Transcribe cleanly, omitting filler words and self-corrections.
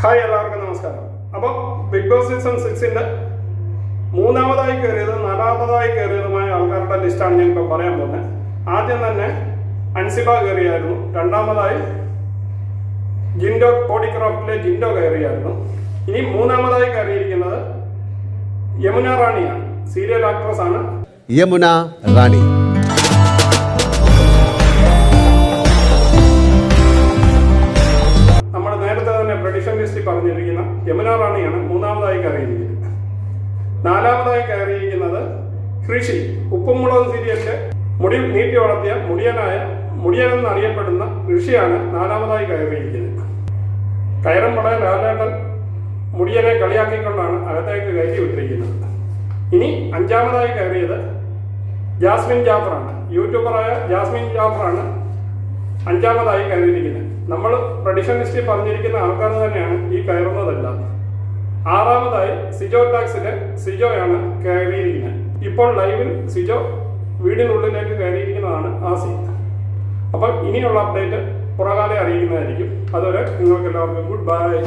Hi, എല്ലാവർക്കും നമസ്കാരം. അപ്പോൾ ബിഗ് ബോസ് സീസൺ 6-ന്റെ മൂന്നാമതായി കയറിയത് നാലാമതായി കയറിയതുമായ ആൾക്കാരുടെ ലിസ്റ്റാണ് ഞാൻ ഇപ്പോൾ പറയാൻ പോകുന്നത്. ആദ്യം തന്നെ അൻസിബ കയറിയായിരുന്നു. രണ്ടാമതായി ജിൻഡോ, കോഡിക്രാഫ്റ്റിലെ ജിൻഡോ കയറിയായിരുന്നു. ഇനി മൂന്നാമതായി കയറിയിരിക്കുന്നത് യമുന റാണിയാണ്. സീരിയൽ ആക്ട്രസ് ആണ് യമുന റാണി. പ്രഡിക്ഷൻ ലിസ്റ്റിൽ പറഞ്ഞിരിക്കുന്ന യമുന റാണിയാണ് മൂന്നാമതായി കയറിയിരിക്കുന്നത്. നാലാമതായി കയറിയിരിക്കുന്നത് ഋഷി. ഉപ്പും മുളകും സീരിയലിന്റെ മുടി നീട്ടി വളർത്തിയ മുടിയനെന്ന് അറിയപ്പെടുന്ന ഋഷിയാണ് നാലാമതായി കയറിയിരിക്കുന്നത്. കയറുമ്പടെ ലാലേട്ടൻ മുടിയനെ കളിയാക്കിക്കൊണ്ടാണ് അകത്തേക്ക് കയറ്റി വിട്ടിരിക്കുന്നത്. ഇനി അഞ്ചാമതായി കയറിയത് ജാസ്മിൻ ജാഫറാണ്. യൂട്യൂബറായ ജാസ്മിൻ ജാഫറാണ് അഞ്ചാമതായി കയറിയിരിക്കുന്നത്. നമ്മൾ പ്രഡിക്ഷൻ ലിസ്റ്റിൽ പറഞ്ഞിരിക്കുന്ന ആൾക്കാർ തന്നെയാണ് ഈ കയറുന്നതെല്ലാം. ആറാമതായി സിജോ ടാക്സിലെ സിജോയാണ് കയറിയിരിക്കുന്നത്. ഇപ്പോൾ ലൈവിൽ സിജോ വീടിനുള്ളിലേക്ക് കയറിയിരിക്കുന്നതാണ് ആ സീൻ. അപ്പം ഇനിയുള്ള അപ്ഡേറ്റ് പുറകാലെ അറിയിക്കുന്നതായിരിക്കും. അതുവരെ നിങ്ങൾക്ക് എല്ലാവർക്കും ഗുഡ് ബൈ.